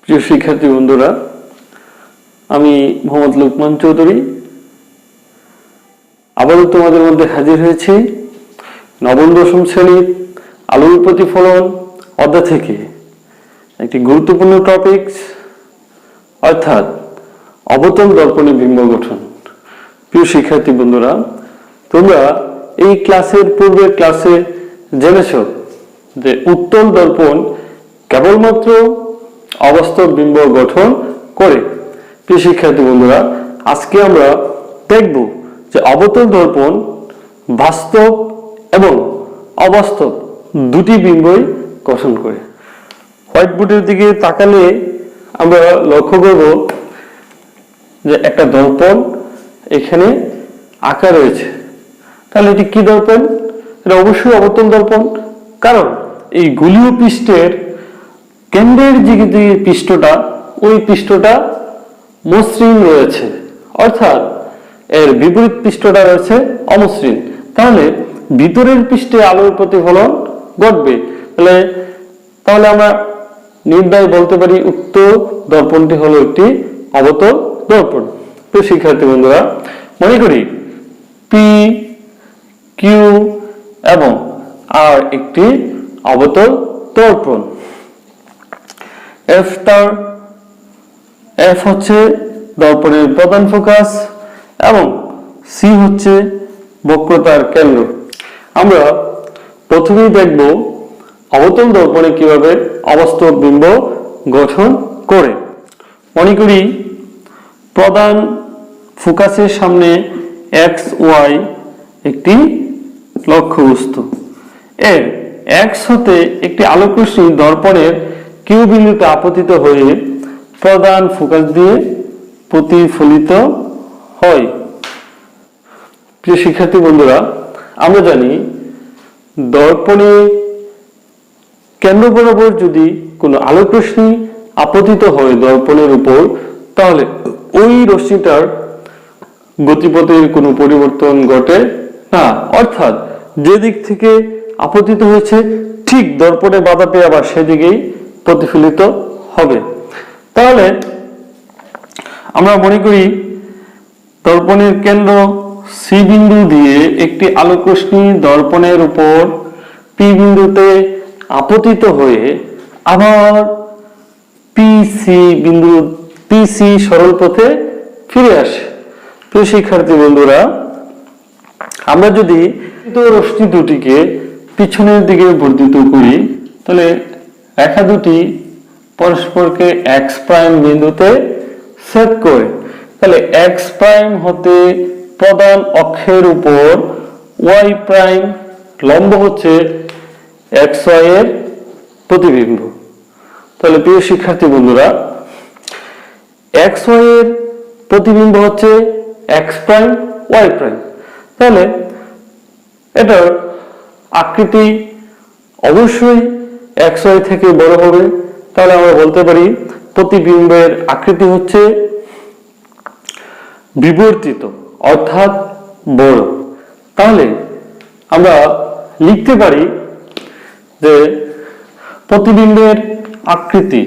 প্রিয় শিক্ষার্থী বন্ধুরা, আমি মোহাম্মদ লোকমান চৌধুরী আবারও তোমাদের মধ্যে হাজির হয়েছি নবম দশম শ্রেণীর আলোর প্রতিফলন অধ্যায় থেকে একটি গুরুত্বপূর্ণ টপিকস অর্থাৎ অবতল দর্পণে বিম্ব গঠন। প্রিয় শিক্ষার্থী বন্ধুরা, তোমরা এই ক্লাসের পূর্বের ক্লাসে জেনেছ যে উত্তল দর্পণ কেবলমাত্র অবাস্তব বিম্ব গঠন করে। প্রিয় শিক্ষার্থী বন্ধুরা, আজকে আমরা দেখব যে অবতল দর্পণ বাস্তব এবং অবাস্তব দুটি বিম্বই গঠন করে। হোয়াইট বোর্ডের দিকে তাকালে আমরা লক্ষ্য করব যে একটা দর্পণ এখানে আঁকা রয়েছে। তাহলে এটি কি দর্পণ? এটা অবশ্যই অবতল দর্পণ, কারণ এই গোলীয় পৃষ্ঠের কেন্দ্রের যে পৃষ্ঠটা, ওই পৃষ্ঠটা মসৃণ রয়েছে, অর্থাৎ এর বিপরীত পৃষ্ঠটা রয়েছে অমসৃণ। তাহলে ভিতরের পৃষ্ঠে আলোর প্রতিফলন ঘটবে। তাহলে আমরা নির্ণয় বলতে পারি উক্ত দর্পণটি হলো একটি অবতল দর্পণ। তো শিক্ষার্থী বন্ধুরা, মনে করি পি, কিউ এবং আর একটি অবতল দর্পণ। এফ হচ্ছে দর্পণের প্রধান ফোকাস এবং সি হচ্ছে বক্রতার কেন্দ্র। আমরা প্রথমেই দেখব অবতল দর্পণে কিভাবে অবাস্তব বিম্ব গঠন করে। মনে করি প্রধান ফোকাসের সামনে এক্স ওয়াই একটি লক্ষ্যবস্তু। এর এক্স হতে একটি আলোকরশ্মি দর্পণের কিউ বিন্দুতে আপতিত হয়ে প্রধান ফোকাস দিয়ে প্রতিফলিত হয়। প্রিয় শিক্ষার্থী বন্ধুরা, আমরা জানি দর্পণে কেন্দ্র বরাবর যদি কোনো আলোকরশ্মি আপতিত হয় দর্পণের উপর, তাহলে ওই রশ্মিটার গতিপথের কোনো পরিবর্তন ঘটে না, অর্থাৎ যে দিক থেকে আপতিত হয়েছে ঠিক দর্পণে বাধা পেয়ে আবার সেদিকেই প্রতিফলিত হবে। তাহলে আমরা মনে করি দর্পণের কেন্দ্র সি বিন্দু দিয়ে একটি আলোকরশ্মি দর্পণের উপর পি বিন্দুতে আপতিত হয়ে আবার পিসি সরল পথে ফিরে আসে। প্রিয় শিক্ষার্থী বন্ধুরা, আমরা যদি রশ্মি দুটিকে পিছনের দিকে বর্ধিত করি, তাহলে রেখা দুটি পরস্পরকে এক্স প্রাইম বিন্দুতে ছেদ করে। তাহলে এক্স প্রাইম হতে প্রধান অক্ষের উপর ওয়াই প্রাইম লম্ব হচ্ছে এক্স ওয়াই এর প্রতিবিম্ব। তাহলে প্রিয় শিক্ষার্থী বন্ধুরা, এক্স ওয়াই এর প্রতিবিম্ব হচ্ছে এক্স প্রাইম ওয়াই প্রাইম। তাহলে এটার আকৃতি অবশ্যই এক্স ওয়াই থেকে বড় হবে। তাহলে আমরা বলতে পারি প্রতিবিম্বের আকৃতি হচ্ছে বিবর্তিত, অর্থাৎ বড়। তাহলে আমরা লিখতে পারি যে প্রতিবিম্বের আকৃতি,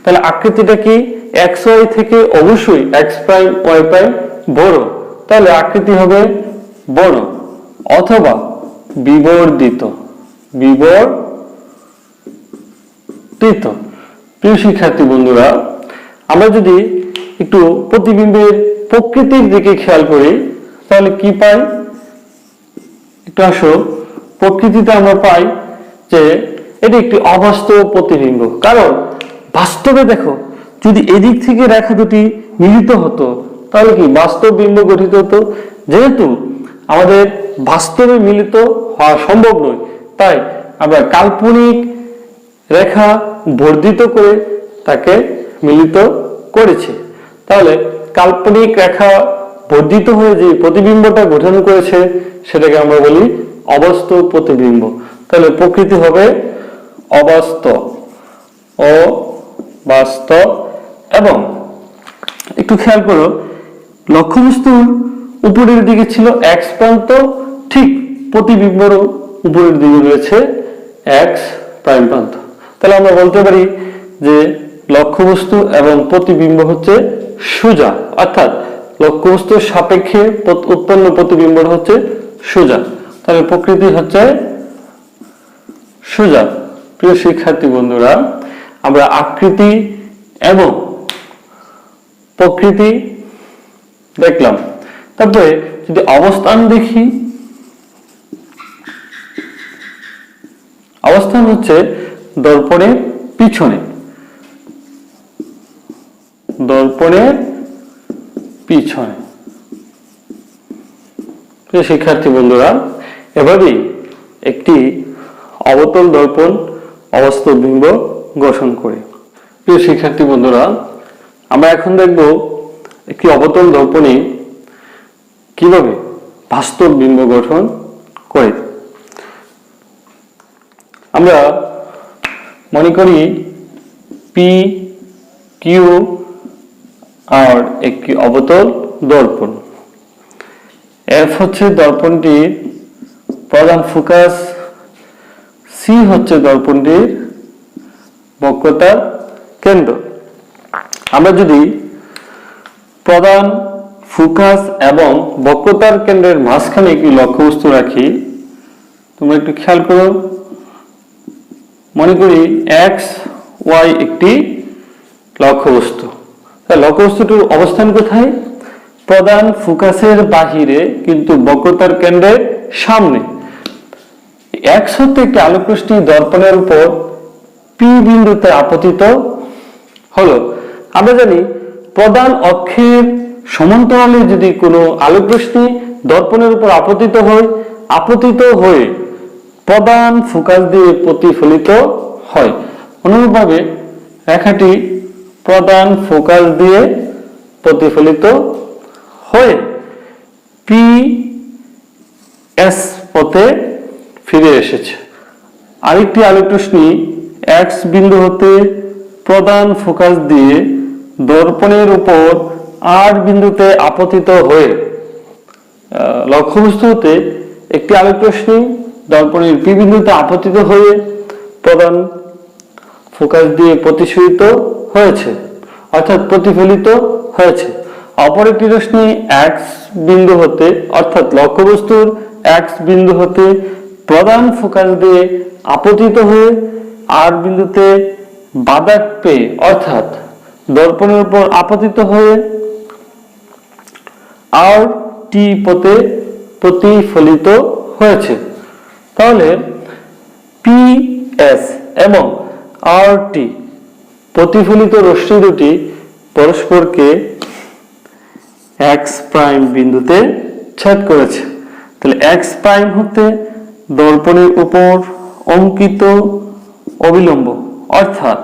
তাহলে আকৃতিটা কি? এক্স ওয়াই থেকে অবশ্যই এক্স প্রাইম ওয়াই প্রাইম বড়, তাহলে আকৃতি হবে বড় অথবা বিবর্ধিত। প্রিয় শিক্ষার্থী বন্ধুরা, আমরা যদি একটু প্রতিবিম্বের প্রকৃতির দিকে খেয়াল করি, তাহলে কি পাই? একটু আসো, প্রকৃতিতে আমরা পাই যে এটি একটি অবাস্তব প্রতিবিম্ব। কারণ বাস্তবে দেখো, যদি এদিক থেকে রেখা দুটি মিলিত হতো তাহলে কি বাস্তব বিম্ব গঠিত হতো। যেহেতু আমাদের বাস্তবে মিলিত হওয়া সম্ভব নয়, তাই আমরা কাল্পনিক রেখা বর্ধিত করে তাকে মিলিত করেছি। তাহলে কাল্পনিক রেখা বর্ধিত হয়ে যে প্রতিবিম্বটা গঠন করেছে সেটাকে আমরা বলি অবাস্তব প্রতিবিম্ব। তাহলে প্রকৃতি হবে অবাস্তব এবং একটু খেয়াল করো, লক্ষ্যবস্তুর উপরের দিকে ছিল এক্স প্রান্ত, ঠিক প্রতিবিম্বের উপরের দিকে রয়েছে এক্স প্রাইম প্রান্ত। তাহলে আমরা বলতে পারি যে লক্ষ্যবস্তু এবং প্রতিবিম্ব হচ্ছে সোজা, অর্থাৎ লক্ষ্যবস্তুর সাপেক্ষে উৎপন্ন প্রতিবিম্ব হচ্ছে সোজা। তাহলে প্রকৃতি হচ্ছে সোজা। প্রিয় শিক্ষার্থী বন্ধুরা, আমরা আকৃতি এবং প্রকৃতি দেখলাম। তারপরে যদি অবস্থান দেখি, অবস্থান হচ্ছে দর্পণের পিছনে, দর্পণের পিছনে। শিক্ষার্থী বন্ধুরা, এভাবেই একটি অবতল দর্পণ অবাস্তব বিম্ব গঠন করে। প্রিয় শিক্ষার্থী বন্ধুরা, আমরা এখন দেখব একটি অবতল দর্পণে কিভাবে বাস্তব বিম্ব গঠন করে। আমরা মনে করি পি কিউ আর একটি অবতল দর্পণ। এফ হচ্ছে দর্পণটির প্রধান ফোকাস, সি হচ্ছে দর্পণটির বক্রতার কেন্দ্র। আমরা যদি প্রধান ফোকাস এবং বক্রতার কেন্দ্রের মাঝখানে একটি লক্ষ্যবস্তু রাখি, তোমরা একটু খেয়াল করো, মনে করি এক্স ওয়াই একটি লক্ষ্যবস্তু। লক্ষ্যবস্তুটির অবস্থান কোথায়? প্রধান ফোকাসের বাহিরে কিন্তু বক্রতার কেন্দ্রের সামনে। এক্স হতে একটি আলোকরশ্মি দর্পণের উপর পি বিন্দুতে আপতিত হলো। আমরা জানি প্রধান অক্ষের সমান্তরালে যদি কোনো আলোকরশ্মি দর্পণের উপর আপতিত হয়ে প্রধান ফোকাস দিয়ে প্রতিফলিত হয়। অনুরূপভাবে রেখাটি প্রধান ফোকাস দিয়ে প্রতিফলিত হয়ে পি এস পথে ফিরে এসেছে। আরেকটি আলোকরশ্মি এক্স বিন্দু হতে প্রধান ফোকাস দিয়ে দর্পণের উপর আর বিন্দুতে আপতিত হয়ে লক্ষ্যবস্তু হতে একটি আলোকরশ্মি দর্পণের পি বিন্দুতে আপতিত হয়ে প্রধান ফোকাস দিয়ে প্রতিফলিত হয়েছে, অর্থাৎ প্রতিফলিত হয়েছে। অপর একটি রশ্মি এক্স বিন্দু হতে, অর্থাৎ লক্ষ্যবস্তুর এক্স বিন্দু হতে প্রধান ফোকাস দিয়ে আপতিত হয়ে আর বিন্দুতে বাধা পেয়ে, অর্থাৎ দর্পণের উপর আপতিত হয়ে আর টি পথে প্রতিফলিত হয়েছে। তাহলে পি এস এবং আর টি প্রতিফলিত রশ্মি দুটি পরস্পরকে এক্স প্রাইম বিন্দুতে ছেদ করেছে। তাহলে এক্স প্রাইম হতে দর্পণের উপর অঙ্কিত অবিলম্ব, অর্থাৎ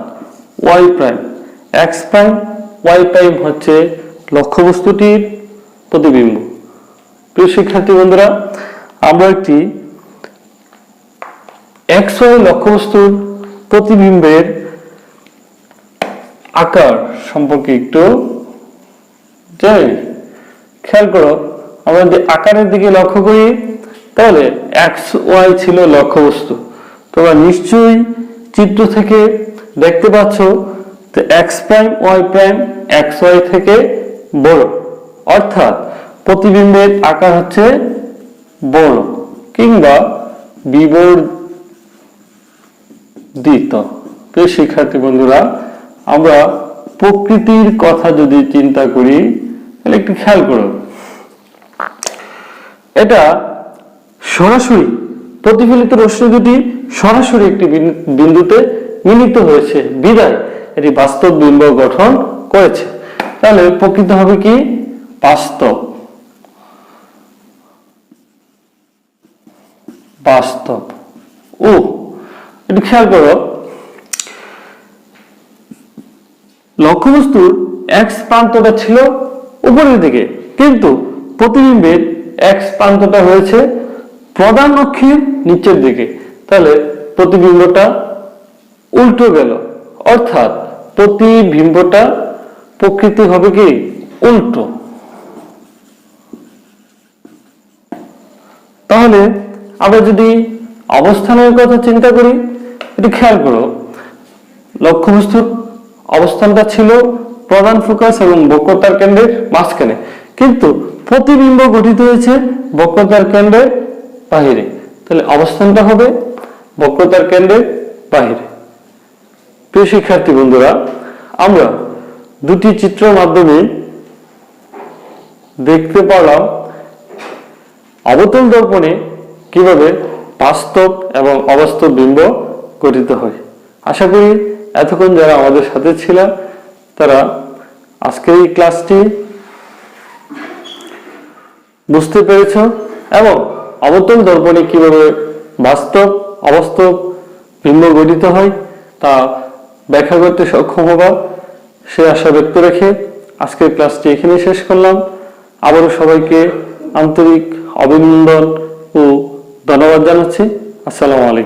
Y prime, X prime Y prime হচ্ছে লক্ষ্যবস্তুটির প্রতিবিম্ব। প্রিয় শিক্ষার্থী বন্ধুরা, আমরা একটি এক্স ওয়াই লক্ষ্যবস্তুর প্রতিবিম্বের আকার সম্পর্কে একটু জানি। খেয়াল করো, আমরা যদি আকারের দিকে লক্ষ্য করি তাহলে এক্স ওয়াই ছিল লক্ষ্যবস্তু। তোমরা নিশ্চয়ই চিত্র থেকে দেখতে পাচ্ছ যে X prime Y prime X Y থেকে বড়, অর্থাৎ প্রতিবিম্বের আকার হচ্ছে বড় কিংবা বিবর্ধিত। প্রিয় শিক্ষার্থী বন্ধুরা, আমরা প্রকৃতির কথা যদি চিন্তা করি তাহলে একটু খেয়াল করো, এটা সরাসরি প্রতিফলিত রশ্মি দুটি সরাসরি একটি বিন্দুতে মিলিত হয়েছে বিধায় এটি বাস্তব বিম্ব গঠন করেছে। তাহলে প্রকৃত হবে কি? বাস্তব। বাস্তব ও একটু খেয়াল করো, লক্ষ্যবস্তুর এক্স প্রান্তটা ছিল উপরের দিকে, কিন্তু প্রতিবিম্বের এক্স প্রান্তটা হয়েছে প্রধান অক্ষের নিচের দিকে। তাহলে প্রতিবিম্বটা উল্টো গেল, অর্থাৎ প্রতিবিম্বটা প্রকৃতি হবে কি? উল্টো। তাহলে আমরা যদি অবস্থানের কথা চিন্তা করি, একটু খেয়াল করো, লক্ষ্যবস্তুর অবস্থানটা ছিল প্রধান ফোকাস এবং বক্রতার কেন্দ্রের মাঝখানে, কিন্তু প্রতিবিম্ব গঠিত হয়েছে বক্রতার কেন্দ্রের বাহিরে, তাহলে অবস্থানটা হবে বক্রতার কেন্দ্রের বাহিরে। প্রিয় শিক্ষার্থী বন্ধুরা, আমরা দুটি চিত্রের মাধ্যমে দেখতে পারলাম অবতল দর্পণে কিভাবে বাস্তব এবং অবাস্তব বিম্ব গঠিত হয়। আশা করি এতক্ষণ যারা আমাদের সাথে ছিল তারা আজকের এই ক্লাসটি বুঝতে পেরেছ এবং অবতল দর্পণে কিভাবে বাস্তব অবাস্তব বিম্ব গঠিত হয় তা ব্যাখ্যা করতে সক্ষম হবা, সে আশা ব্যক্ত রেখে আজকের ক্লাসটি এখানে শেষ করলাম। আবারও সবাইকে আন্তরিক অভিনন্দন ও ধন্যবাদ জানাচ্ছি। আসসালামু আলাইকুম।